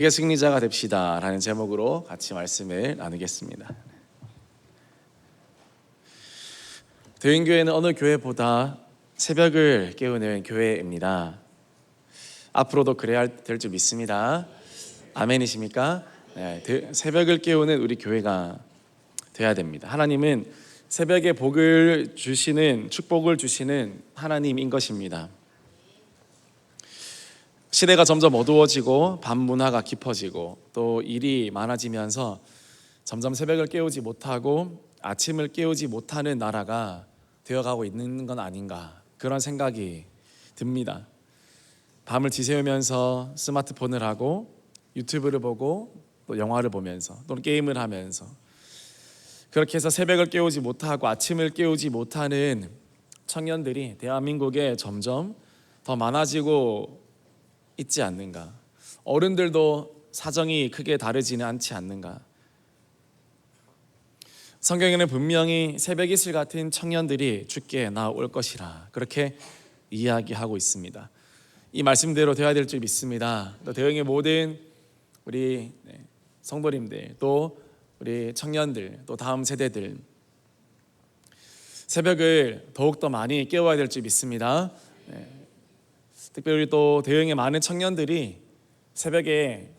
우리가 승리자가 됩시다 라는 제목으로 같이 말씀을 나누겠습니다. 대인교회는 어느 교회보다 새벽을 깨우는 교회입니다. 앞으로도 그래야 될 줄 믿습니다. 아멘이십니까? 네, 새벽을 깨우는 우리 교회가 돼야 됩니다. 하나님은 새벽에 복을 주시는, 축복을 주시는 하나님인 것입니다. 시대가 점점 어두워지고 밤 문화가 깊어지고 또 일이 많아지면서 점점 새벽을 깨우지 못하고 아침을 깨우지 못하는 나라가 되어가고 있는 건 아닌가, 그런 생각이 듭니다. 밤을 지새우면서 스마트폰을 하고 유튜브를 보고 또 영화를 보면서 또는 게임을 하면서 그렇게 해서 새벽을 깨우지 못하고 아침을 깨우지 못하는 청년들이 대한민국에 점점 더 많아지고 있지 않는가. 어른들도 사정이 크게 다르지는 않지 않는가. 성경에는 분명히 새벽 이슬 같은 청년들이 주께 나올 것이라 그렇게 이야기하고 있습니다. 이 말씀대로 되어야 될 줄 믿습니다. 또 대흥의 모든 우리 성도님들, 또 우리 청년들, 또 다음 세대들, 새벽을 더욱더 많이 깨워야 될 줄 믿습니다. 특별히 또 대흥의 많은 청년들이 새벽에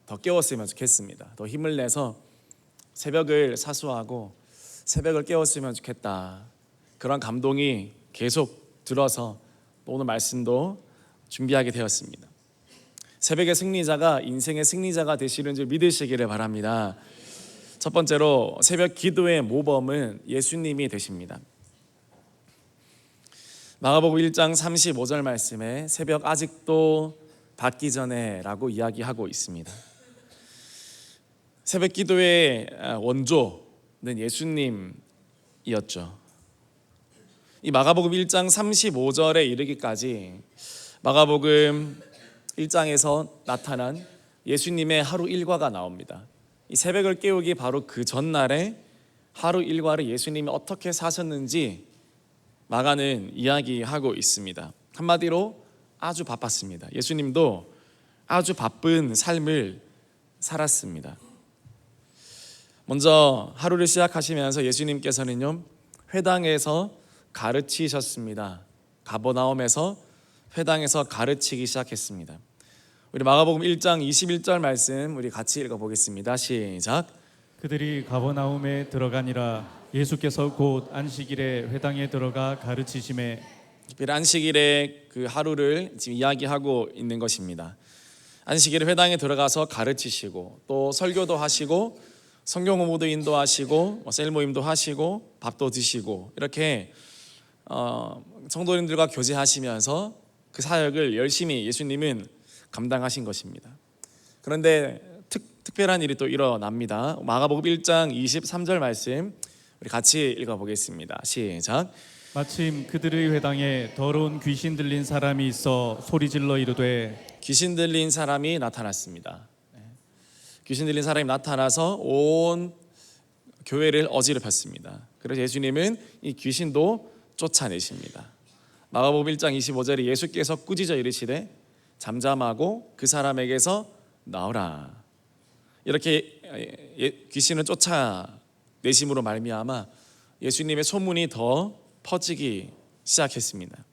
더 깨웠으면 좋겠습니다. 더 힘을 내서 새벽을 사수하고 새벽을 깨웠으면 좋겠다, 그런 감동이 계속 들어서 오늘 말씀도 준비하게 되었습니다. 새벽의 승리자가 인생의 승리자가 되시는 줄 믿으시기를 바랍니다. 첫 번째로 새벽 기도의 모범은 예수님이 되십니다. 마가복음 1장 35절 말씀에 새벽 아직도 받기 전에 라고 이야기하고 있습니다. 새벽 기도의 원조는 예수님이었죠. 이 마가복음 1장 35절에 이르기까지 마가복음 1장에서 나타난 예수님의 하루 일과가 나옵니다. 이 새벽을 깨우기 바로 그 전날에 하루 일과를 예수님이 어떻게 사셨는지 마가는 이야기하고 있습니다. 한마디로 아주 바빴습니다. 예수님도 아주 바쁜 삶을 살았습니다. 먼저 하루를 시작하시면서 예수님께서는요, 회당에서 가르치셨습니다. 가버나움에서 회당에서 가르치기 시작했습니다. 우리 마가복음 1장 21절 말씀 우리 같이 읽어보겠습니다. 시작. 그들이 가버나움에 들어가니라. 예수께서 곧 안식일에 회당에 들어가 가르치심에. 특별히 안식일의 그 하루를 지금 이야기하고 있는 것입니다. 안식일에 회당에 들어가서 가르치시고 또 설교도 하시고 성경 공부도 인도하시고 셀 모임도 하시고 밥도 드시고 이렇게 성도님들과 교제하시면서 그 사역을 열심히 예수님은 감당하신 것입니다. 그런데 특별한 일이 또 일어납니다. 마가복음 1장 23절 말씀 우리 같이 읽어보겠습니다. 시작. 마침 그들의 회당에 더러운 귀신 들린 사람이 있어 소리질러 이르되. 귀신 들린 사람이 나타났습니다. 귀신 들린 사람이 나타나서 온 교회를 어지럽혔습니다. 그래서 예수님은 이 귀신도 쫓아내십니다. 마가복음 1장 25절에 예수께서 꾸짖어 이르시되 잠잠하고 그 사람에게서 나오라. 이렇게 귀신을 쫓아내심으로 말미암아 예수님의 소문이 더 퍼지기 시작했습니다.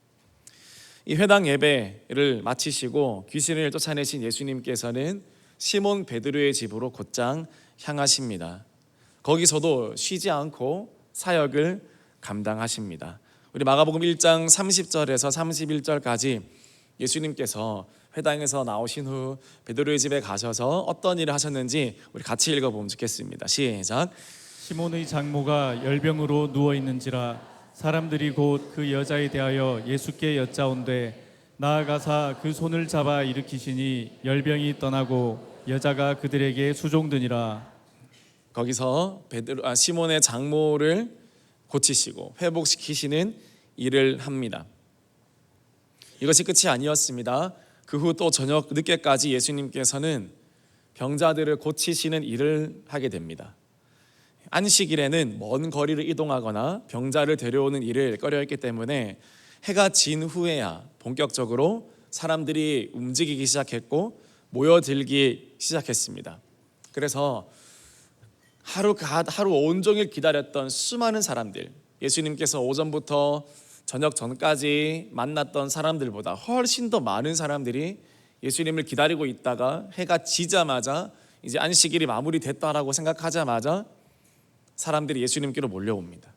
이 회당 예배를 마치시고 귀신을 쫓아내신 예수님께서는 시몬 베드로의 집으로 곧장 향하십니다. 거기서도 쉬지 않고 사역을 감당하십니다. 우리 마가복음 1장 30절에서 31절까지 예수님께서 회당에서 나오신 후 베드로의 집에 가셔서 어떤 일을 하셨는지 우리 같이 읽어보면 좋겠습니다. 시작. 시몬의 장모가 열병으로 누워 있는지라 사람들이 곧 그 여자에 대하여 예수께 여짜온되 나아가사 그 손을 잡아 일으키시니 열병이 떠나고 여자가 그들에게 수종드니라. 거기서 시몬의 장모를 고치시고 회복시키시는 일을 합니다. 이것이 끝이 아니었습니다. 그 후 또 저녁 늦게까지 예수님께서는 병자들을 고치시는 일을 하게 됩니다. 안식일에는 먼 거리를 이동하거나 병자를 데려오는 일을 꺼려했기 때문에 해가 진 후에야 본격적으로 사람들이 움직이기 시작했고 모여들기 시작했습니다. 그래서 하루 온종일 기다렸던 수많은 사람들, 예수님께서 오전부터 저녁 전까지 만났던 사람들보다 훨씬 더 많은 사람들이 예수님을 기다리고 있다가 해가 지자마자 이제 안식일이 마무리됐다라고 생각하자마자 사람들이 예수님께로 몰려옵니다.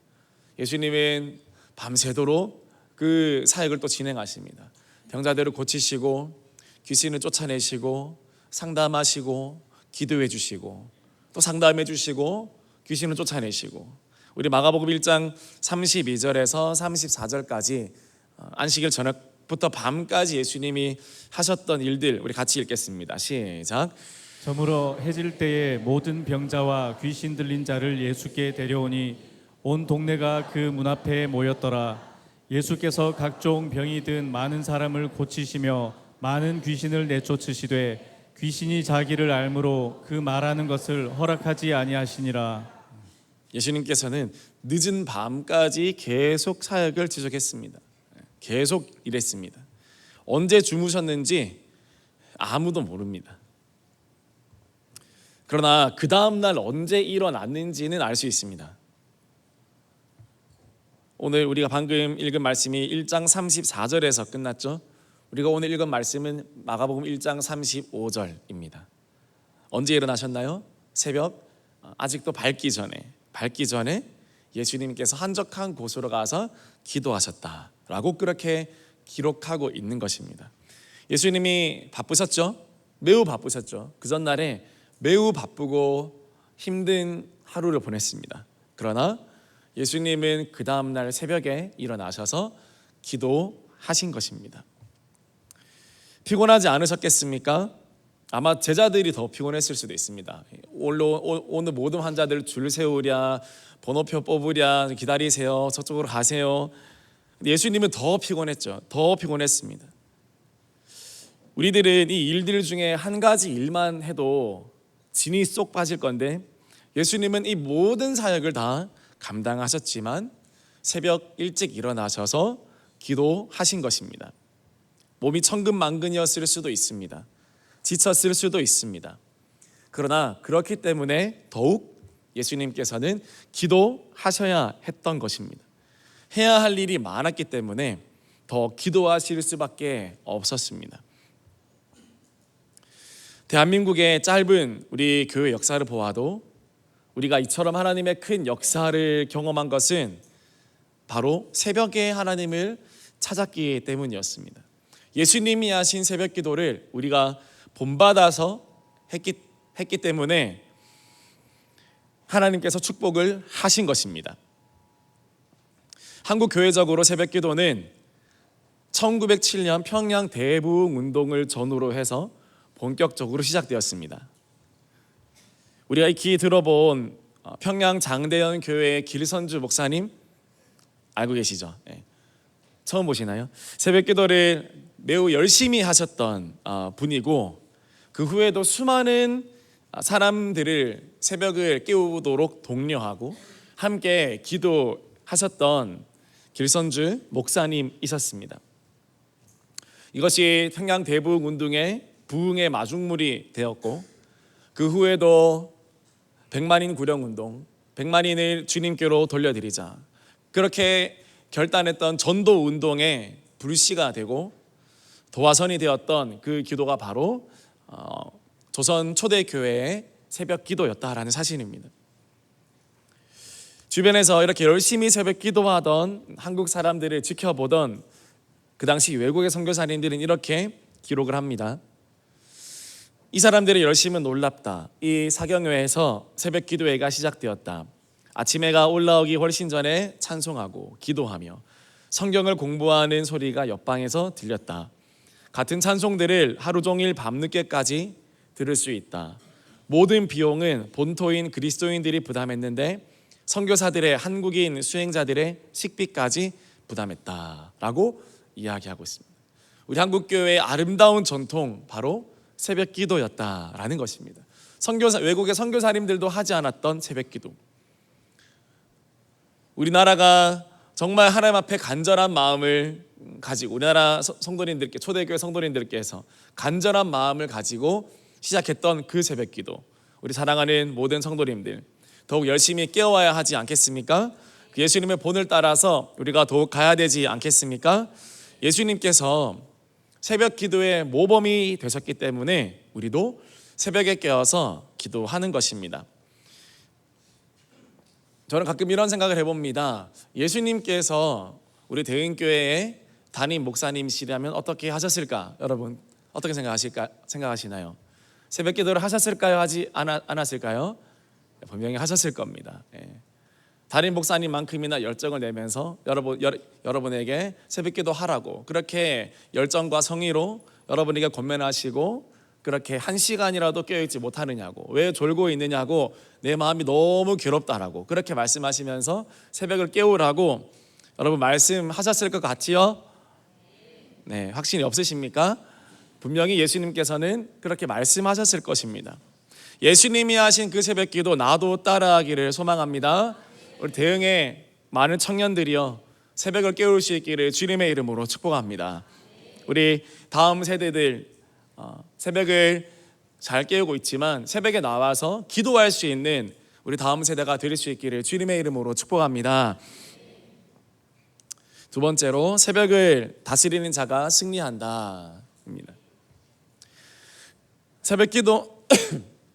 예수님은 밤새도록 그 사역을 또 진행하십니다. 병자들을 고치시고 귀신을 쫓아내시고 상담하시고 기도해 주시고 또 상담해 주시고 귀신을 쫓아내시고, 우리 마가복음 1장 32절에서 34절까지 안식일 저녁부터 밤까지 예수님이 하셨던 일들 우리 같이 읽겠습니다. 시작. 저물어 해질 때에 모든 병자와 귀신 들린 자를 예수께 데려오니 온 동네가 그 문 앞에 모였더라. 예수께서 각종 병이 든 많은 사람을 고치시며 많은 귀신을 내쫓으시되 귀신이 자기를 알므로 그 말하는 것을 허락하지 아니하시니라. 예수님께서는 늦은 밤까지 계속 사역을 지속했습니다. 계속 일했습니다. 언제 주무셨는지 아무도 모릅니다. 그러나 그 다음날 언제 일어났는지는 알 수 있습니다. 오늘 우리가 방금 읽은 말씀이 1장 34절에서 끝났죠. 우리가 오늘 읽은 말씀은 마가복음 1장 35절입니다. 언제 일어나셨나요? 새벽 아직도 밝기 전에 예수님께서 한적한 곳으로 가서 기도하셨다라고 그렇게 기록하고 있는 것입니다. 예수님이 바쁘셨죠? 매우 바쁘셨죠. 그 전날에 매우 바쁘고 힘든 하루를 보냈습니다. 그러나 예수님은 그 다음날 새벽에 일어나셔서 기도하신 것입니다. 피곤하지 않으셨겠습니까? 아마 제자들이 더 피곤했을 수도 있습니다. 오늘 모든 환자들 줄 세우랴, 번호표 뽑으랴, 기다리세요, 저쪽으로 가세요. 예수님은 더 피곤했죠. 더 피곤했습니다. 우리들은 이 일들 중에 한 가지 일만 해도 진이 쏙 빠질 건데, 예수님은 이 모든 사역을 다 감당하셨지만 새벽 일찍 일어나셔서 기도하신 것입니다. 몸이 천근만근이었을 수도 있습니다. 지쳤을 수도 있습니다. 그러나 그렇기 때문에 더욱 예수님께서는 기도하셔야 했던 것입니다. 해야 할 일이 많았기 때문에 더 기도하실 수밖에 없었습니다. 대한민국의 짧은 우리 교회 역사를 보아도 우리가 이처럼 하나님의 큰 역사를 경험한 것은 바로 새벽에 하나님을 찾았기 때문이었습니다. 예수님이 하신 새벽 기도를 우리가 본받아서 했기 때문에 하나님께서 축복을 하신 것입니다. 한국 교회적으로 새벽 기도는 1907년 평양 대부흥 운동을 전후로 해서 본격적으로 시작되었습니다. 우리가 익히 들어본 평양 장대현 교회의 길선주 목사님 알고 계시죠? 네. 처음 보시나요? 새벽 기도를 매우 열심히 하셨던 분이고, 그 후에도 수많은 사람들을 새벽을 깨우도록 독려하고 함께 기도하셨던 길선주 목사님이셨습니다. 이것이 평양 대부흥 운동의 부흥의 마중물이 되었고, 그 후에도 백만인 구령 운동, 백만인을 주님께로 돌려드리자, 그렇게 결단했던 전도 운동의 불씨가 되고 도화선이 되었던 그 기도가 바로 조선 초대교회의 새벽 기도였다라는 사실입니다. 주변에서 이렇게 열심히 새벽 기도하던 한국 사람들을 지켜보던 그 당시 외국의 선교사님들은 이렇게 기록을 합니다. 이 사람들의 열심은 놀랍다. 이 사경회에서 새벽 기도회가 시작되었다. 아침 해가 올라오기 훨씬 전에 찬송하고 기도하며 성경을 공부하는 소리가 옆방에서 들렸다. 같은 찬송들을 하루 종일 밤늦게까지 들을 수 있다. 모든 비용은 본토인 그리스도인들이 부담했는데 선교사들의 한국인 수행자들의 식비까지 부담했다라고 이야기하고 있습니다. 우리 한국교회의 아름다운 전통, 바로 새벽 기도였다라는 것입니다. 외국의 선교사님들도 하지 않았던 새벽 기도. 우리나라가 정말 하나님 앞에 간절한 마음을 가지고 우리나라 성도님들께 초대교회 성도님들께서 간절한 마음을 가지고 시작했던 그 새벽기도, 우리 사랑하는 모든 성도님들 더욱 열심히 깨워야 하지 않겠습니까? 그 예수님의 본을 따라서 우리가 더욱 가야 되지 않겠습니까? 예수님께서 새벽 기도의 모범이 되셨기 때문에 우리도 새벽에 깨어서 기도하는 것입니다. 저는 가끔 이런 생각을 해봅니다. 예수님께서 우리 대흥교회의 담임 목사님이시라면 어떻게 하셨을까? 여러분 어떻게 생각하시나요? 새벽 기도를 하셨을까요? 하지 않았을까요? 분명히 하셨을 겁니다. 담임 목사님만큼이나 열정을 내면서 여러분에게 새벽 기도 하라고 그렇게 열정과 성의로 여러분에게 권면하시고, 그렇게 한 시간이라도 깨어있지 못하느냐고, 왜 졸고 있느냐고, 내 마음이 너무 괴롭다라고 그렇게 말씀하시면서 새벽을 깨우라고 여러분 말씀하셨을 것 같지요? 네, 확신이 없으십니까? 분명히 예수님께서는 그렇게 말씀하셨을 것입니다. 예수님이 하신 그 새벽 기도 나도 따라하기를 소망합니다. 우리 대흥의 많은 청년들이여 새벽을 깨울 수 있기를 주님의 이름으로 축복합니다. 우리 다음 세대들 새벽을 잘 깨우고 있지만 새벽에 나와서 기도할 수 있는 우리 다음 세대가 될 수 있기를 주님의 이름으로 축복합니다. 두 번째로 새벽을 다스리는 자가 승리한다 입니다. 새벽 기도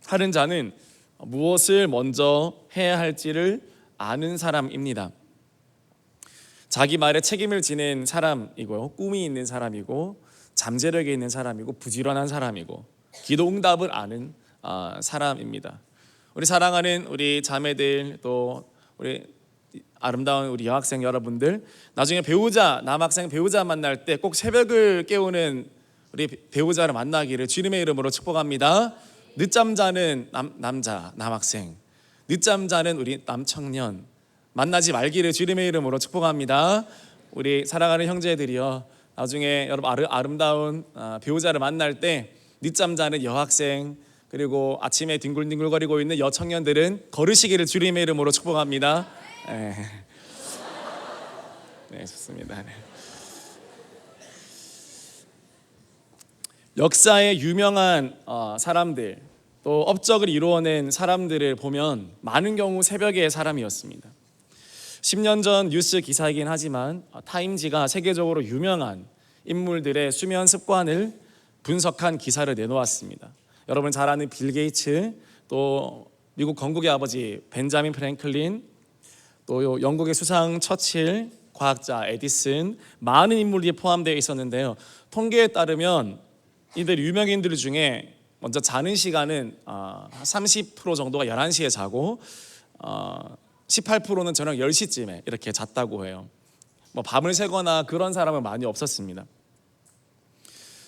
하는 자는 무엇을 먼저 해야 할지를 아는 사람입니다. 자기 말에 책임을 지는 사람이고요, 꿈이 있는 사람이고, 잠재력이 있는 사람이고, 부지런한 사람이고, 기도 응답을 아는 사람입니다. 우리 사랑하는 우리 자매들, 또 우리 아름다운 우리 여학생 여러분들, 나중에 배우자, 남학생 배우자 만날 때 꼭 새벽을 깨우는 우리 배우자를 만나기를 주님의 이름으로 축복합니다. 늦잠 자는 남학생, 늦잠 자는 우리 남청년 만나지 말기를 주님의 이름으로 축복합니다. 우리 사랑하는 형제들이여, 나중에 여러분 아름다운 배우자를 만날 때 늦잠 자는 여학생, 그리고 아침에 뒹굴뒹굴거리고 있는 여청년들은 거르시기를 주님의 이름으로 축복합니다. 네, 좋습니다. 네. 역사의 유명한 사람들, 또 업적을 이루어낸 사람들을 보면 많은 경우 새벽의 사람이었습니다. 10년 전 뉴스 기사이긴 하지만 타임지가 세계적으로 유명한 인물들의 수면 습관을 분석한 기사를 내놓았습니다. 여러분 잘 아는 빌 게이츠, 또 미국 건국의 아버지 벤자민 프랭클린, 또 영국의 수상 처칠, 과학자 에디슨, 많은 인물들이 포함되어 있었는데요. 통계에 따르면 이들 유명인들 중에 먼저 자는 시간은 30% 정도가 11시에 자고 18%는 저녁 10시쯤에 이렇게 잤다고 해요. 뭐 밤을 새거나 그런 사람은 많이 없었습니다.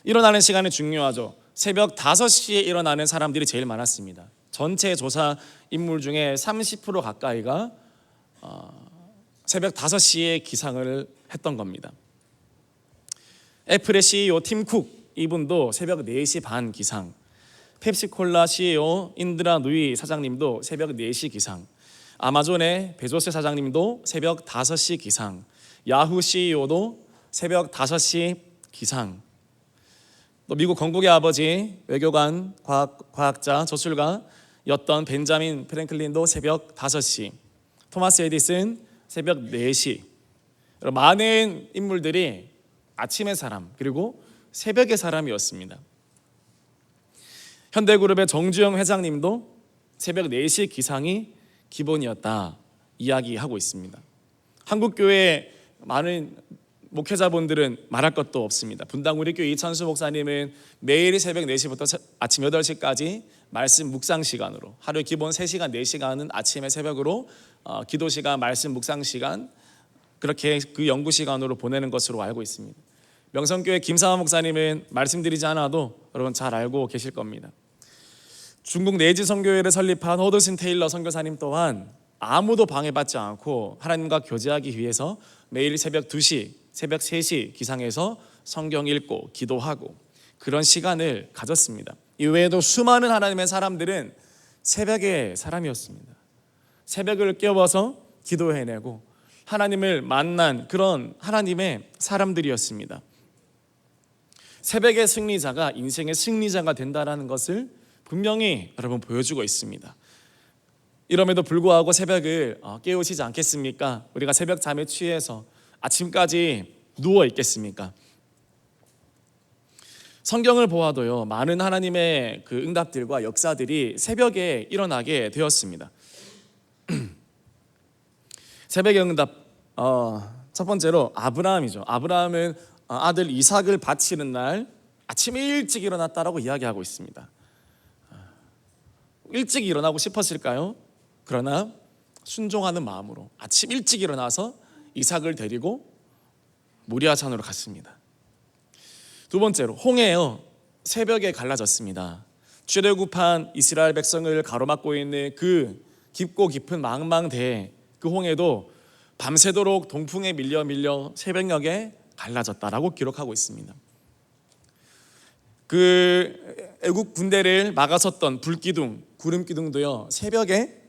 일어나는 시간이 중요하죠. 새벽 5시에 일어나는 사람들이 제일 많았습니다. 전체 조사 인물 중에 30% 가까이가 새벽 5시에 기상을 했던 겁니다. 애플의 CEO 팀 쿡, 이분도 새벽 4시 반 기상, 펩시콜라 CEO 인드라 누이 사장님도 새벽 4시 기상, 아마존의 베조스 사장님도 새벽 5시 기상, 야후 CEO도 새벽 5시 기상, 또 미국 건국의 아버지 외교관, 과학자, 저술가였던 벤자민 프랭클린도 새벽 5시, 토마스 에디슨 새벽 4시. 많은 인물들이 아침의 사람 그리고 새벽의 사람이었습니다. 현대그룹의 정주영 회장님도 새벽 4시 기상이 기본이었다 이야기하고 있습니다. 한국교회 많은 목회자분들은 말할 것도 없습니다. 분당 우리교회 이찬수 목사님은 매일 새벽 4시부터 아침 8시까지 말씀 묵상 시간으로, 하루에 기본 3시간 4시간은 아침에 새벽으로 기도 시간, 말씀 묵상 시간, 그렇게 그 연구 시간으로 보내는 것으로 알고 있습니다. 명성교회 김사환 목사님은 말씀드리지 않아도 여러분 잘 알고 계실 겁니다. 중국 내지 선교회를 설립한 허드슨 테일러 선교사님 또한 아무도 방해받지 않고 하나님과 교제하기 위해서 매일 새벽 2시, 새벽 3시 기상해서 성경 읽고 기도하고 그런 시간을 가졌습니다. 이외에도 수많은 하나님의 사람들은 새벽의 사람이었습니다. 새벽을 깨워서 기도해내고 하나님을 만난 그런 하나님의 사람들이었습니다. 새벽의 승리자가 인생의 승리자가 된다는 것을 분명히 여러분 보여주고 있습니다. 이럼에도 불구하고 새벽을 깨우시지 않겠습니까? 우리가 새벽 잠에 취해서 아침까지 누워 있겠습니까? 성경을 보아도요, 많은 하나님의 그 응답들과 역사들이 새벽에 일어나게 되었습니다. 새벽의 응답, 첫 번째로 아브라함이죠. 아브라함은 아들 이삭을 바치는 날 아침에 일찍 일어났다라고 이야기하고 있습니다. 일찍 일어나고 싶었을까요? 그러나 순종하는 마음으로 아침 일찍 일어나서 이삭을 데리고 모리아산으로 갔습니다. 두 번째로 홍해요, 새벽에 갈라졌습니다. 출애굽한 이스라엘 백성을 가로막고 있는 그 깊고 깊은 망망대해, 그 홍해도 밤새도록 동풍에 밀려 새벽녘에 갈라졌다라고 기록하고 있습니다. 그 애국 군대를 막아섰던 불기둥, 구름기둥도요, 새벽에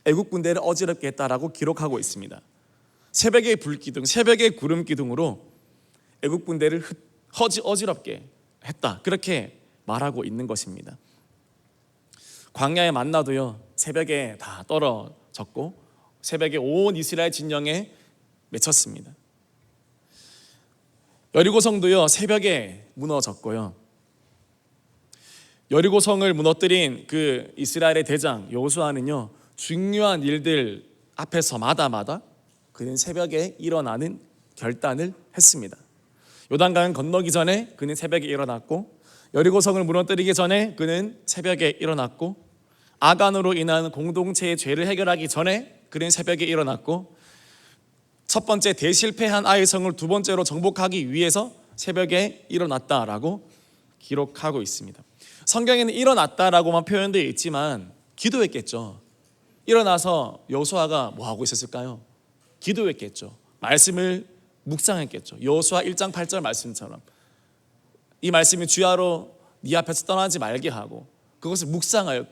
애국 군대를 어지럽게 했다라고 기록하고 있습니다. 새벽의 불기둥, 새벽의 구름기둥으로 애국 군대를 어지럽게 했다, 그렇게 말하고 있는 것입니다. 광야의 만나도요, 새벽에 다 떨어졌고 새벽에 온 이스라엘 진영에 맺혔습니다. 여리고성도요, 새벽에 무너졌고요. 여리고성을 무너뜨린 그 이스라엘의 대장 여호수아는요, 중요한 일들 앞에서마다 그는 새벽에 일어나는 결단을 했습니다. 요단강을 건너기 전에 그는 새벽에 일어났고, 여리고성을 무너뜨리기 전에 그는 새벽에 일어났고, 아간으로 인한 공동체의 죄를 해결하기 전에 그는 새벽에 일어났고, 첫 번째 대실패한 아이 성을 두 번째로 정복하기 위해서 새벽에 일어났다라고 기록하고 있습니다. 성경에는 일어났다라고만 표현되어 있지만 기도했겠죠. 일어나서 여호수아가 뭐 하고 있었을까요? 기도했겠죠. 말씀을 묵상했겠죠. 여호수아 1장 8절 말씀처럼 이 말씀이 주야로 네 앞에서 떠나지 말게 하고 그것을 묵상하여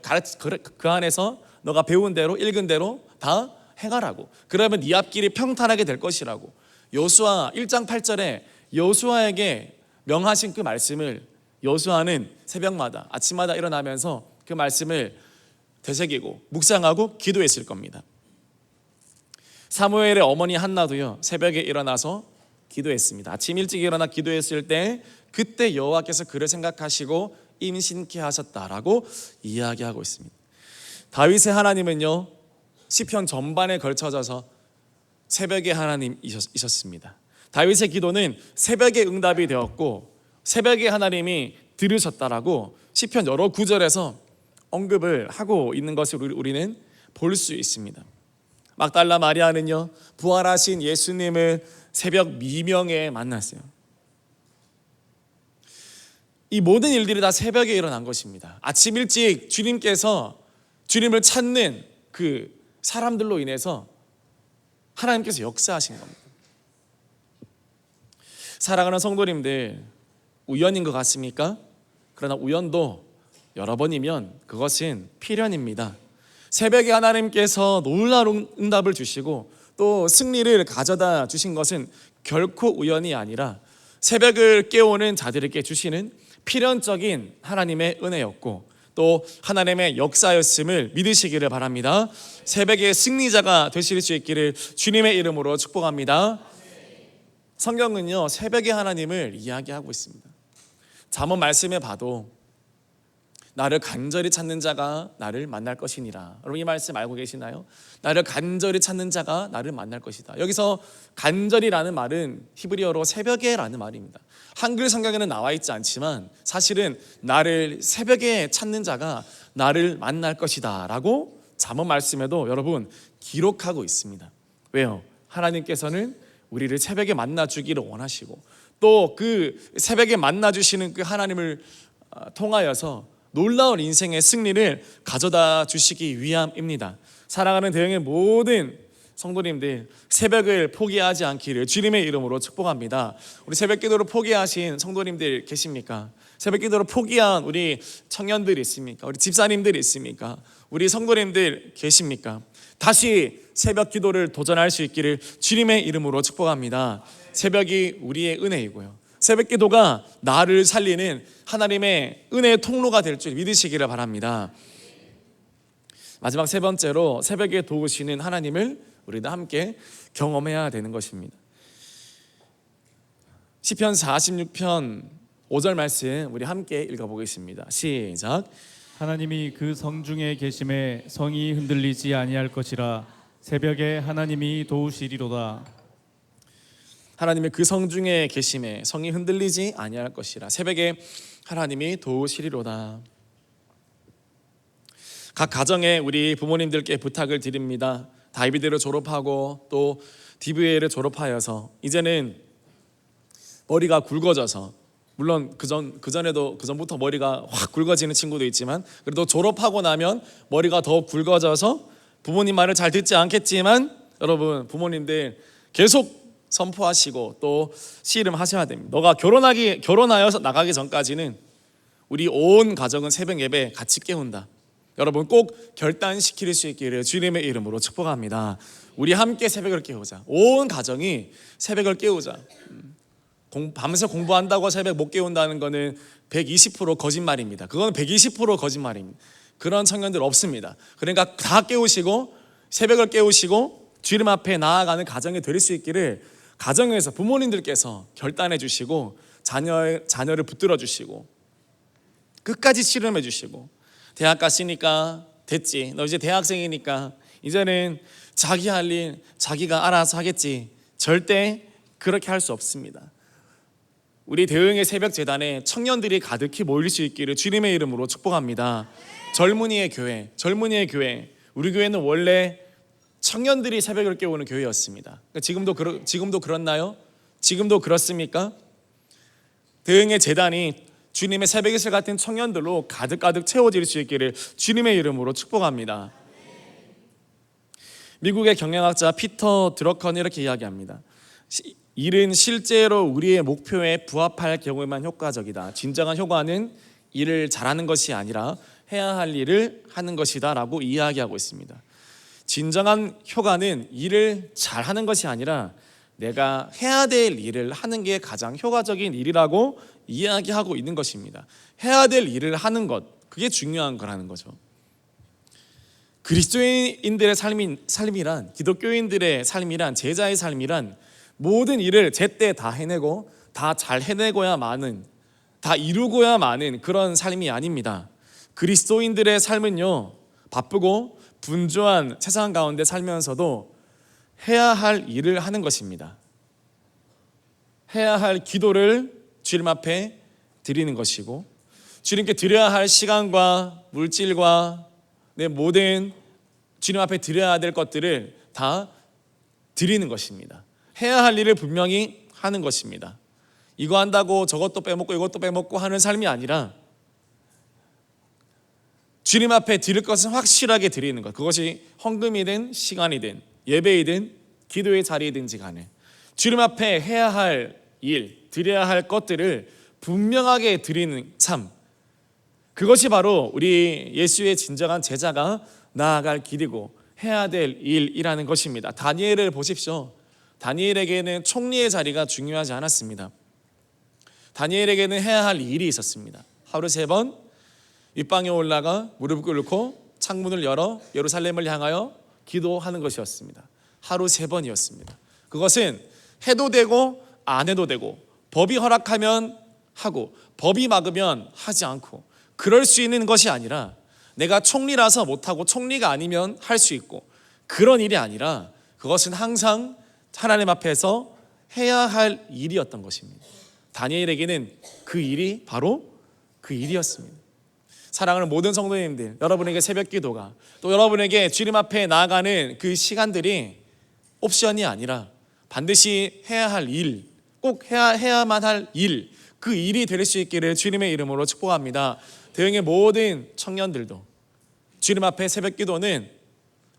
그 안에서 너가 배운 대로 읽은 대로 다 행하라고. 그러면 네 앞길이 평탄하게 될 것이라고. 여호수아 1장 8절에 여호수아에게 명하신 그 말씀을 여호수아는 새벽마다 아침마다 일어나면서 그 말씀을 되새기고 묵상하고 기도했을 겁니다. 사무엘의 어머니 한나도요, 새벽에 일어나서 기도했습니다. 아침 일찍 일어나 기도했을 때 그때 여호와께서 그를 생각하시고 임신케 하셨다라고 이야기하고 있습니다. 다윗의 하나님은요, 시편 전반에 걸쳐져서 새벽의 하나님이셨습니다. 다윗의 기도는 새벽에 응답이 되었고 새벽에 하나님이 들으셨다라고 시편 여러 구절에서 언급을 하고 있는 것을 우리는 볼 수 있습니다. 막달라 마리아는요, 부활하신 예수님을 새벽 미명에 만났어요. 이 모든 일들이 다 새벽에 일어난 것입니다. 아침 일찍 주님께서 주님을 찾는 그 사람들로 인해서 하나님께서 역사하신 겁니다. 사랑하는 성도님들, 우연인 것 같습니까? 그러나 우연도 여러 번이면 그것은 필연입니다. 새벽에 하나님께서 놀라운 응답을 주시고 또 승리를 가져다 주신 것은 결코 우연이 아니라 새벽을 깨우는 자들에게 주시는 필연적인 하나님의 은혜였고 또 하나님의 역사였음을 믿으시기를 바랍니다. 새벽의 승리자가 되실 수 있기를 주님의 이름으로 축복합니다. 성경은요, 새벽의 하나님을 이야기하고 있습니다. 잠언 말씀에 봐도 나를 간절히 찾는 자가 나를 만날 것이니라. 여러분 이 말씀 알고 계시나요? 나를 간절히 찾는 자가 나를 만날 것이다. 여기서 간절이라는 말은 히브리어로 새벽에라는 말입니다. 한글 성경에는 나와 있지 않지만 사실은 나를 새벽에 찾는 자가 나를 만날 것이다 라고 잠언 말씀에도 여러분 기록하고 있습니다. 왜요? 하나님께서는 우리를 새벽에 만나주기를 원하시고 또 그 새벽에 만나주시는 그 하나님을 통하여서 놀라운 인생의 승리를 가져다 주시기 위함입니다. 사랑하는 대형의 모든 성도님들, 새벽을 포기하지 않기를 주님의 이름으로 축복합니다. 우리 새벽 기도를 포기하신 성도님들 계십니까? 새벽 기도를 포기한 우리 청년들이 있습니까? 우리 집사님들이 있습니까? 우리 성도님들 계십니까? 다시 새벽 기도를 도전할 수 있기를 주님의 이름으로 축복합니다. 새벽이 우리의 은혜이고요, 새벽 기도가 나를 살리는 하나님의 은혜의 통로가 될 줄 믿으시기를 바랍니다. 마지막 세 번째로 새벽에 도우시는 하나님을 우리도 함께 경험해야 되는 것입니다. 시편 46편 5절 말씀 우리 함께 읽어보겠습니다. 시작. 하나님이 그 성중에 계심에 성이 흔들리지 아니할 것이라. 새벽에 하나님이 도우시리로다. 하나님의 그 성중에 계심에 성이 흔들리지 아니할 것이라. 새벽에 하나님이 도우시리로다. 각 가정에 우리 부모님들께 부탁을 드립니다. 다이비드를 졸업하고 또 DVA를 졸업하여서 이제는 머리가 굵어져서, 물론 그전부터 머리가 확 굵어지는 친구도 있지만 그래도 졸업하고 나면 머리가 더 굵어져서 부모님 말을 잘 듣지 않겠지만 여러분, 부모님들 계속 선포하시고 또 씨름하셔야 됩니다. 너가 결혼하여서 나가기 전까지는 우리 온 가정은 새벽 예배 같이 깨운다. 여러분 꼭 결단시킬 수 있기를 주님의 이름으로 축복합니다. 우리 함께 새벽을 깨우자. 온 가정이 새벽을 깨우자. 밤새 공부한다고 새벽 못 깨운다는 거는 120% 거짓말입니다. 그건 120% 거짓말입니다. 그런 청년들 없습니다. 그러니까 다 깨우시고 새벽을 깨우시고 주님 앞에 나아가는 가정이 될 수 있기를 가정에서 부모님들께서 결단해 주시고 자녀를 붙들어 주시고 끝까지 씨름해 주시고, 대학 갔으니까 됐지, 너 이제 대학생이니까 이제는 자기 할 일 자기가 알아서 하겠지. 절대 그렇게 할 수 없습니다. 우리 대흥의 새벽 재단에 청년들이 가득히 모일 수 있기를 주님의 이름으로 축복합니다. 젊은이의 교회. 우리 교회는 원래 청년들이 새벽을 깨우는 교회였습니다. 지금도 그렇나요? 지금도 그렇습니까? 대흥의 재단이 주님의 새벽 이슬 같은 청년들로 가득 채워질 수 있기를 주님의 이름으로 축복합니다. 미국의 경영학자 피터 드러컨이 이렇게 이야기합니다. 일은 실제로 우리의 목표에 부합할 경우에만 효과적이다. 진정한 효과는 일을 잘하는 것이 아니라 해야 할 일을 하는 것이다 라고 이야기하고 있습니다. 진정한 효과는 일을 잘하는 것이 아니라 내가 해야 될 일을 하는 게 가장 효과적인 일이라고 이야기하고 있는 것입니다. 해야 될 일을 하는 것, 그게 중요한 거라는 거죠. 그리스도인들의 삶이란, 기독교인들의 삶이란, 제자의 삶이란 모든 일을 제때 다 해내고 다 잘 해내고야 마는, 다 이루고야 마는 그런 삶이 아닙니다. 그리스도인들의 삶은요, 바쁘고 분주한 세상 가운데 살면서도 해야 할 일을 하는 것입니다. 해야 할 기도를 주님 앞에 드리는 것이고, 주님께 드려야 할 시간과 물질과 내 모든 주님 앞에 드려야 될 것들을 다 드리는 것입니다. 해야 할 일을 분명히 하는 것입니다. 이거 한다고 저것도 빼먹고 이것도 빼먹고 하는 삶이 아니라 주님 앞에 드릴 것은 확실하게 드리는 것. 그것이 헌금이든 시간이든 예배이든 기도의 자리이든지 간에 주님 앞에 해야 할 일, 드려야 할 것들을 분명하게 드리는 삶, 그것이 바로 우리 예수의 진정한 제자가 나아갈 길이고 해야 될 일이라는 것입니다. 다니엘을 보십시오. 다니엘에게는 총리의 자리가 중요하지 않았습니다. 다니엘에게는 해야 할 일이 있었습니다. 하루 3번 윗방에 올라가 무릎 꿇고 창문을 열어 예루살렘을 향하여 기도하는 것이었습니다. 하루 3번이었습니다. 그것은 해도 되고 안 해도 되고, 법이 허락하면 하고 법이 막으면 하지 않고, 그럴 수 있는 것이 아니라 내가 총리라서 못하고 총리가 아니면 할 수 있고, 그런 일이 아니라 그것은 항상 하나님 앞에서 해야 할 일이었던 것입니다. 다니엘에게는 그 일이 바로 그 일이었습니다. 사랑하는 모든 성도님들, 여러분에게 새벽 기도가, 또 여러분에게 주님 앞에 나아가는 그 시간들이 옵션이 아니라 반드시 해야 할 일, 꼭 해야만 할 일, 그 일이 될 수 있기를 주님의 이름으로 축복합니다. 대흥의 모든 청년들도 주님 앞에 새벽 기도는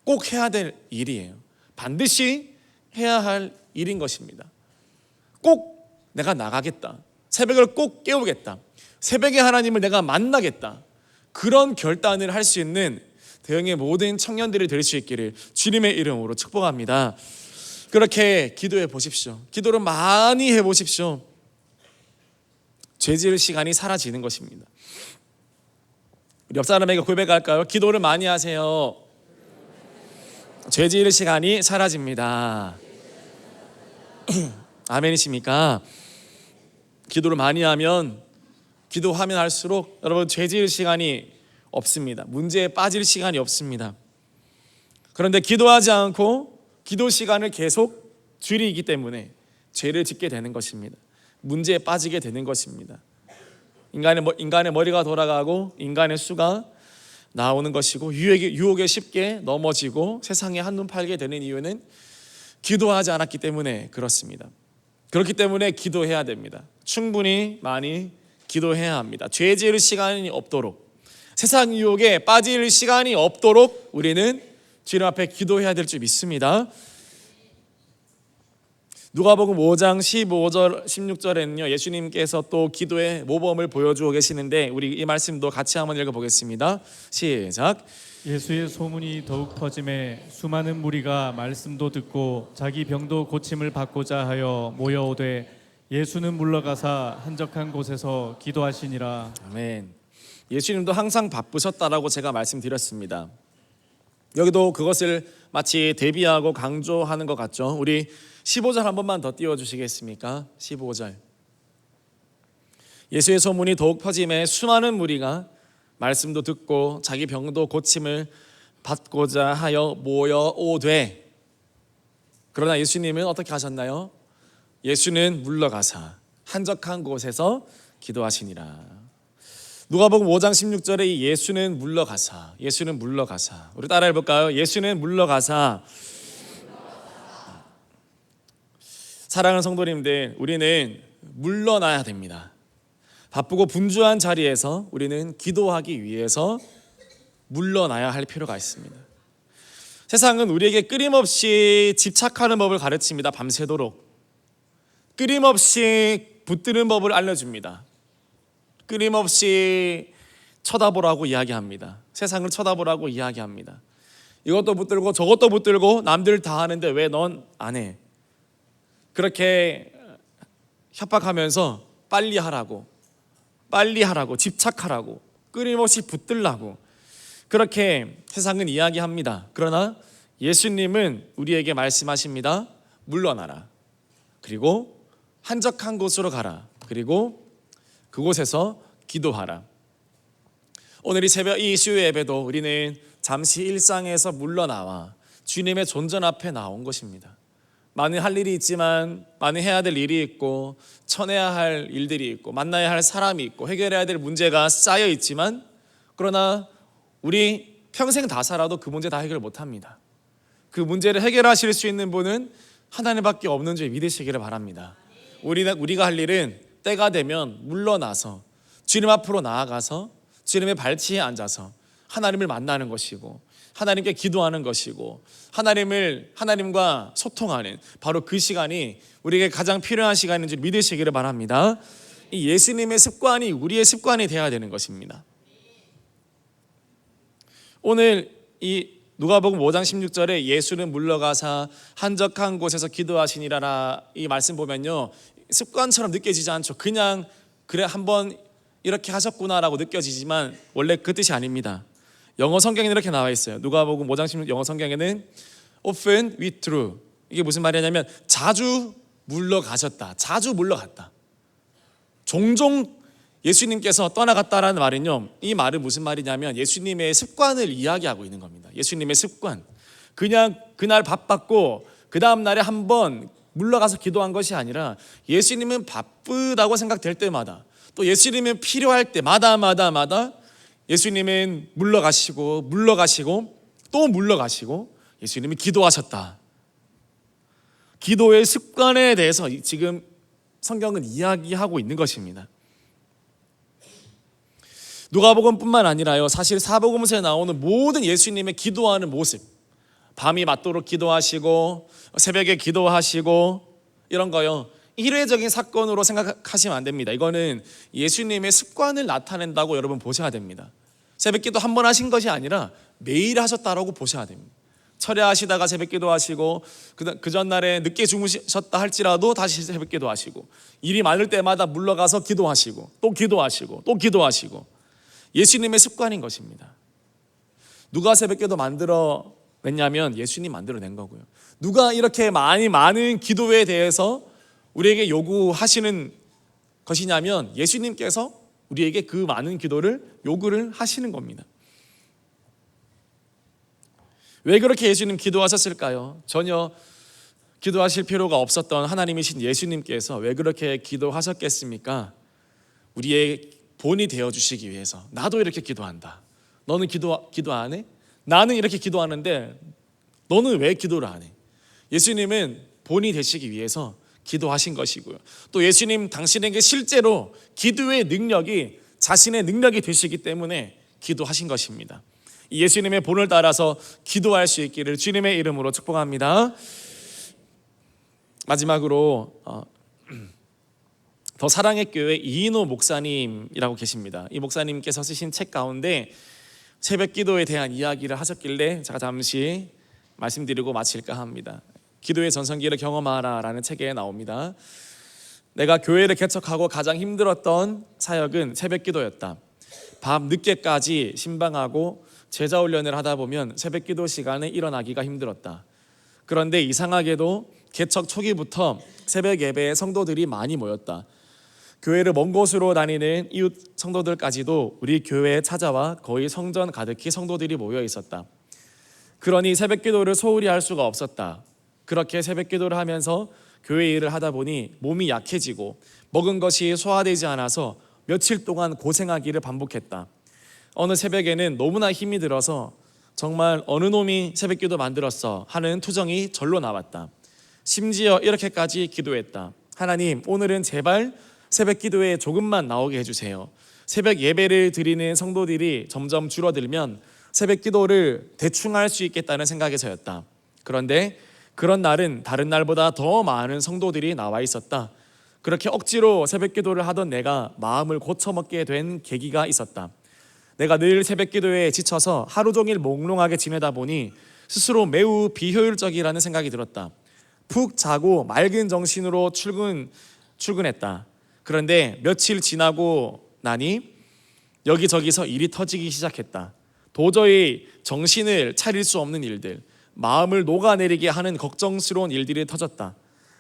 꼭 해야 될 일이에요. 반드시 해야 할 일인 것입니다. 꼭 내가 나가겠다, 새벽을 꼭 깨우겠다, 새벽에 하나님을 내가 만나겠다, 그런 결단을 할 수 있는 대형의 모든 청년들이 될 수 있기를 주님의 이름으로 축복합니다. 그렇게 기도해 보십시오. 기도를 많이 해 보십시오. 죄 지을 시간이 사라지는 것입니다. 우리 옆 사람에게 고백할까요? 기도를 많이 하세요. 죄 지을 시간이 사라집니다. 아멘이십니까? 기도를 많이 하면, 기도하면 할수록 여러분 죄 지을 시간이 없습니다. 문제에 빠질 시간이 없습니다. 그런데 기도하지 않고 기도 시간을 계속 줄이기 때문에 죄를 짓게 되는 것입니다. 문제에 빠지게 되는 것입니다. 인간의 머리가 돌아가고 인간의 수가 나오는 것이고, 유혹에 쉽게 넘어지고 세상에 한눈 팔게 되는 이유는 기도하지 않았기 때문에 그렇습니다. 그렇기 때문에 기도해야 됩니다. 충분히 많이 기도해야 합니다. 죄 지을 시간이 없도록, 세상 유혹에 빠질 시간이 없도록 우리는 주님 앞에 기도해야 될 줄 믿습니다. 누가복음 5장 15절 16절에는요 예수님께서 또 기도의 모범을 보여주고 계시는데, 우리 이 말씀도 같이 한번 읽어보겠습니다. 시작. 예수의 소문이 더욱 퍼짐에 수많은 무리가 말씀도 듣고 자기 병도 고침을 받고자 하여 모여오되 예수는 물러가사 한적한 곳에서 기도하시니라. 아멘. 예수님도 항상 바쁘셨다라고 제가 말씀드렸습니다. 여기도 그것을 마치 대비하고 강조하는 것 같죠. 우리 15절 한 번만 더 띄워주시겠습니까? 15절. 예수의 소문이 더욱 퍼짐에 수많은 무리가 말씀도 듣고 자기 병도 고침을 받고자 하여 모여오되, 그러나 예수님은 어떻게 하셨나요? 예수는 물러가사 한적한 곳에서 기도하시니라. 누가복음 5장 16절에 이 예수는 물러가사, 예수는 물러가사, 우리 따라 해볼까요? 예수는 물러가사. 사랑하는 성도님들, 우리는 물러나야 됩니다. 바쁘고 분주한 자리에서 우리는 기도하기 위해서 물러나야 할 필요가 있습니다. 세상은 우리에게 끊임없이 집착하는 법을 가르칩니다. 밤새도록 끊임없이 붙드는 법을 알려줍니다. 끊임없이 쳐다보라고 이야기합니다. 세상을 쳐다보라고 이야기합니다. 이것도 붙들고 저것도 붙들고 남들 다 하는데 왜 넌 안 해? 그렇게 협박하면서 빨리 하라고 집착하라고 끊임없이 붙들라고 그렇게 세상은 이야기합니다. 그러나 예수님은 우리에게 말씀하십니다. 물러나라. 그리고 한적한 곳으로 가라. 그리고 그곳에서 기도하라. 오늘 이 새벽 이 수요 예배도 우리는 잠시 일상에서 물러나와 주님의 존전 앞에 나온 것입니다. 많은 할 일이 있지만, 많은 해야 될 일이 있고, 쳐내야 할 일들이 있고, 만나야 할 사람이 있고, 해결해야 될 문제가 쌓여 있지만, 그러나 우리 평생 다 살아도 그 문제 다 해결 못합니다. 그 문제를 해결하실 수 있는 분은 하나님밖에 없는 줄 믿으시기를 바랍니다. 우리가 할 일은 때가 되면 물러나서 주님 앞으로 나아가서 주님의 발치에 앉아서 하나님을 만나는 것이고, 하나님께 기도하는 것이고, 하나님과 소통하는 바로 그 시간이 우리에게 가장 필요한 시간인 줄 믿으시기를 바랍니다. 이 예수님의 습관이 우리의 습관이 되어야 되는 것입니다. 오늘 이 누가복음 5장 16절에 예수는 물러가사 한적한 곳에서 기도하시니라, 이 말씀 보면요 습관처럼 느껴지지 않죠. 그냥 그래 한번 이렇게 하셨구나라고 느껴지지만 원래 그 뜻이 아닙니다. 영어 성경에는 이렇게 나와 있어요. 누가복음 5장 16 영어 성경에는 often withdrew. 이게 무슨 말이냐면 자주 물러가셨다, 자주 물러갔다, 종종 예수님께서 떠나갔다라는 말은요, 이 말은 무슨 말이냐면 예수님의 습관을 이야기하고 있는 겁니다. 예수님의 습관. 그냥 그날 바빴고 그 다음 날에 한번 물러가서 기도한 것이 아니라 예수님은 바쁘다고 생각될 때마다, 또 예수님은 필요할 때마다 예수님은 물러가시고 또 물러가시고 예수님이 기도하셨다. 기도의 습관에 대해서 지금 성경은 이야기하고 있는 것입니다. 누가복음뿐만 아니라요, 사실 사복음서에 나오는 모든 예수님의 기도하는 모습, 밤이 맞도록 기도하시고 새벽에 기도하시고 이런 거요, 일회적인 사건으로 생각하시면 안 됩니다. 이거는 예수님의 습관을 나타낸다고 여러분 보셔야 됩니다. 새벽기도 한 번 하신 것이 아니라 매일 하셨다라고 보셔야 됩니다. 철야하시다가 새벽기도 하시고 그 전날에 늦게 주무셨다 할지라도 다시 새벽기도 하시고 일이 많을 때마다 물러가서 기도하시고 또 기도하시고 또 기도하시고 예수님의 습관인 것입니다. 누가 새벽기도 만들어냈냐면 예수님 만들어낸 거고요. 누가 이렇게 많은 기도에 대해서 우리에게 요구하시는 것이냐면 예수님께서 우리에게 그 많은 기도를 요구를 하시는 겁니다. 왜 그렇게 예수님 기도하셨을까요? 전혀 기도하실 필요가 없었던 하나님이신 예수님께서 왜 그렇게 기도하셨겠습니까? 우리의 본이 되어주시기 위해서. 나도 이렇게 기도한다. 너는 기도 안 해? 나는 이렇게 기도하는데 너는 왜 기도를 안 해? 예수님은 본이 되시기 위해서 기도하신 것이고요. 또 예수님 당신에게 실제로 기도의 능력이 자신의 능력이 되시기 때문에 기도하신 것입니다. 이 예수님의 본을 따라서 기도할 수 있기를 주님의 이름으로 축복합니다. 마지막으로 더 사랑의 교회 이인호 목사님이라고 계십니다. 이 목사님께서 쓰신 책 가운데 새벽 기도에 대한 이야기를 하셨길래 제가 잠시 말씀드리고 마칠까 합니다. 기도의 전성기를 경험하라라는 책에 나옵니다. 내가 교회를 개척하고 가장 힘들었던 사역은 새벽 기도였다. 밤 늦게까지 신방하고 제자 훈련을 하다 보면 새벽 기도 시간에 일어나기가 힘들었다. 그런데 이상하게도 개척 초기부터 새벽 예배에 성도들이 많이 모였다. 교회를 먼 곳으로 다니는 이웃 성도들까지도 우리 교회에 찾아와 거의 성전 가득히 성도들이 모여 있었다. 그러니 새벽 기도를 소홀히 할 수가 없었다. 그렇게 새벽 기도를 하면서 교회 일을 하다 보니 몸이 약해지고 먹은 것이 소화되지 않아서 며칠 동안 고생하기를 반복했다. 어느 새벽에는 너무나 힘이 들어서 정말 어느 놈이 새벽 기도 만들었어 하는 투정이 절로 나왔다. 심지어 이렇게까지 기도했다. 하나님, 오늘은 제발 새벽 기도에 조금만 나오게 해주세요. 새벽 예배를 드리는 성도들이 점점 줄어들면 새벽 기도를 대충 할 수 있겠다는 생각에서였다. 그런데 그런 날은 다른 날보다 더 많은 성도들이 나와 있었다. 그렇게 억지로 새벽 기도를 하던 내가 마음을 고쳐먹게 된 계기가 있었다. 내가 늘 새벽 기도에 지쳐서 하루 종일 몽롱하게 지내다 보니 스스로 매우 비효율적이라는 생각이 들었다. 푹 자고 맑은 정신으로 출근했다. 그런데 며칠 지나고 나니 여기저기서 일이 터지기 시작했다. 도저히 정신을 차릴 수 없는 일들, 마음을 녹아내리게 하는 걱정스러운 일들이 터졌다.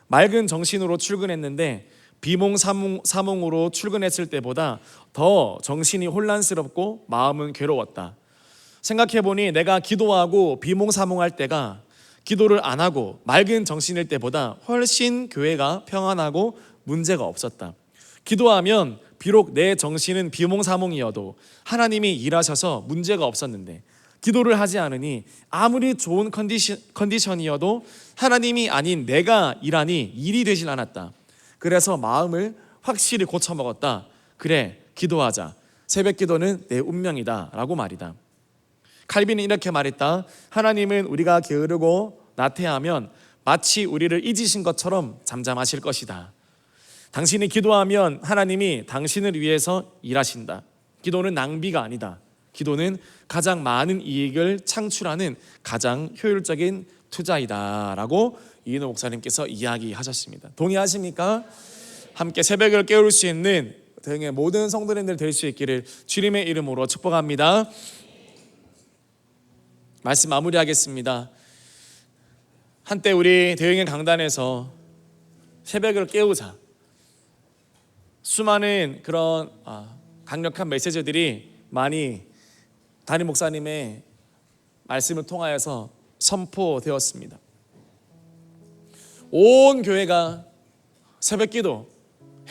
맑은 정신으로 출근했는데 비몽사몽으로 출근했을 때보다 더 정신이 혼란스럽고 마음은 괴로웠다. 생각해보니 내가 기도하고 비몽사몽할 때가 기도를 안 하고 맑은 정신일 때보다 훨씬 교회가 평안하고 문제가 없었다. 기도하면 비록 내 정신은 비몽사몽이어도 하나님이 일하셔서 문제가 없었는데 기도를 하지 않으니 아무리 좋은 컨디션이어도 하나님이 아닌 내가 일하니 일이 되질 않았다. 그래서 마음을 확실히 고쳐먹었다. 그래, 기도하자. 새벽 기도는 내 운명이다 라고 말이다. 칼빈은 이렇게 말했다. 하나님은 우리가 게으르고 나태하면 마치 우리를 잊으신 것처럼 잠잠하실 것이다. 당신이 기도하면 하나님이 당신을 위해서 일하신다. 기도는 낭비가 아니다. 기도는 가장 많은 이익을 창출하는 가장 효율적인 투자이다 라고 이인호 목사님께서 이야기하셨습니다. 동의하십니까? 함께 새벽을 깨울 수 있는 대형의 모든 성도님들 될 수 있기를 주님의 이름으로 축복합니다. 말씀 마무리하겠습니다. 한때 우리 대형의 강단에서 새벽을 깨우자, 수많은 그런 강력한 메시지들이 많이 담임 목사님의 말씀을 통하여서 선포되었습니다. 온 교회가 새벽 기도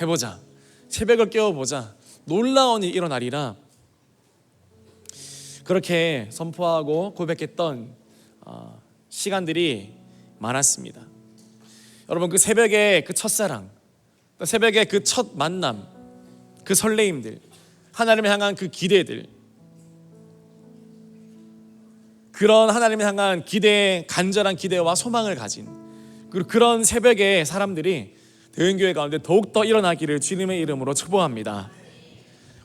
해보자, 새벽을 깨워보자, 놀라운 일이 일어나리라, 그렇게 선포하고 고백했던 시간들이 많았습니다. 여러분, 그 새벽의 그 첫사랑, 새벽의 그 첫 만남, 그 설레임들, 하나님을 향한 그 기대들, 그런 하나님을 향한 기대, 간절한 기대와 소망을 가진 그런 새벽의 사람들이 대형교회 가운데 더욱더 일어나기를 주님의 이름으로 축복합니다.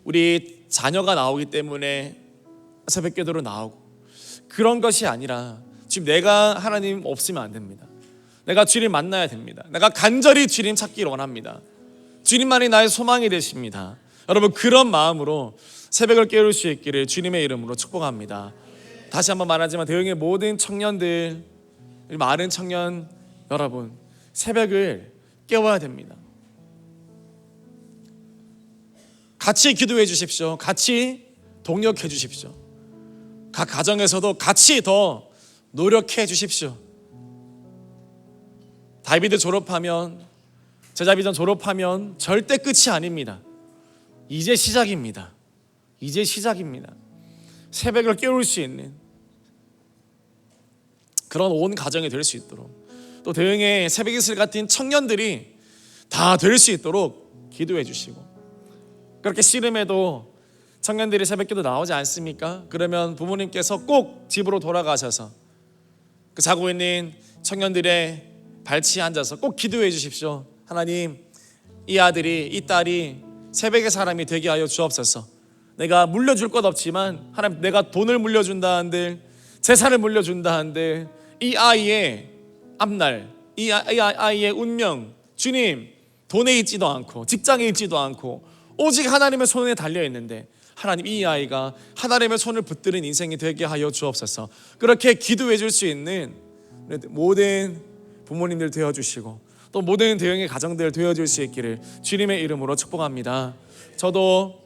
우리 자녀가 나오기 때문에 새벽기도로 나오고 그런 것이 아니라 지금 내가 하나님 없으면 안 됩니다. 내가 주님 만나야 됩니다. 내가 간절히 주님 찾기를 원합니다. 주님만이 나의 소망이 되십니다. 여러분 그런 마음으로 새벽을 깨울 수 있기를 주님의 이름으로 축복합니다. 다시 한번 말하지만 대흥의 모든 청년들, 많은 청년 여러분 새벽을 깨워야 됩니다. 같이 기도해 주십시오. 같이 동력해 주십시오. 각 가정에서도 같이 더 노력해 주십시오. 다비드 졸업하면, 제자비전 졸업하면 절대 끝이 아닙니다. 이제 시작입니다. 이제 시작입니다. 새벽을 깨울 수 있는 그런 온 가정이 될 수 있도록, 또 대흥의 새벽이슬 같은 청년들이 다 될 수 있도록 기도해 주시고, 그렇게 씨름해도 청년들이 새벽기도 나오지 않습니까? 그러면 부모님께서 꼭 집으로 돌아가셔서 그 자고 있는 청년들의 발치에 앉아서 꼭 기도해 주십시오. 하나님, 이 아들이, 이 딸이 새벽의 사람이 되게 하여 주옵소서. 내가 물려줄 것 없지만 하나님, 내가 돈을 물려준다 한들, 재산을 물려준다 한들, 이 아이의 앞날, 이 아이의 운명, 주님, 돈에 있지도 않고 직장에 있지도 않고 오직 하나님의 손에 달려 있는데, 하나님, 이 아이가 하나님의 손을 붙드는 인생이 되게 하여 주옵소서. 그렇게 기도해 줄 수 있는 모든 부모님들 되어주시고 또 모든 대흥의 가정들 되어줄 수 있기를 주님의 이름으로 축복합니다. 저도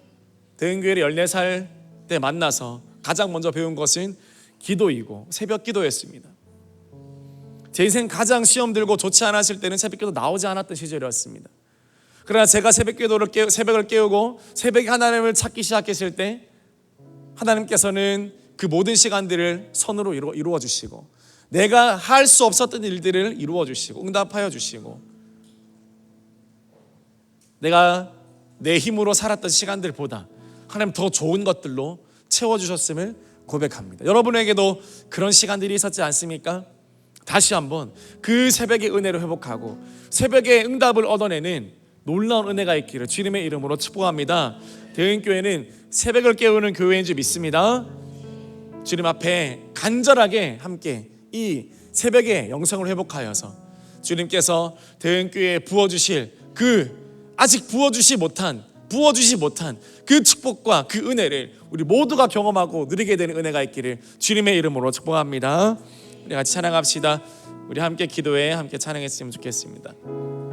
대흥교회를 14살 때 만나서 가장 먼저 배운 것은 기도이고 새벽 기도였습니다. 제 인생 가장 시험 들고 좋지 않았을 때는 새벽 기도 나오지 않았던 시절이었습니다. 그러나 제가 새벽을 깨우고 새벽에 하나님을 찾기 시작했을 때 하나님께서는 그 모든 시간들을 선으로 이루어 주시고, 내가 할 수 없었던 일들을 이루어 주시고 응답하여 주시고, 내가 내 힘으로 살았던 시간들보다 하나님 더 좋은 것들로 채워주셨음을 고백합니다. 여러분에게도 그런 시간들이 있었지 않습니까? 다시 한번 그 새벽의 은혜를 회복하고 새벽의 응답을 얻어내는 놀라운 은혜가 있기를 주님의 이름으로 축복합니다. 대흥교회는 새벽을 깨우는 교회인 줄 믿습니다. 주님 앞에 간절하게 함께 이 새벽의 영성을 회복하여서 주님께서 대흥교회에 부어주실 그 아직 부어주지 못한 그 축복과 그 은혜를 우리 모두가 경험하고 누리게 되는 은혜가 있기를 주님의 이름으로 축복합니다. 우리 같이 찬양합시다. 우리 함께 기도해 함께 찬양했으면 좋겠습니다.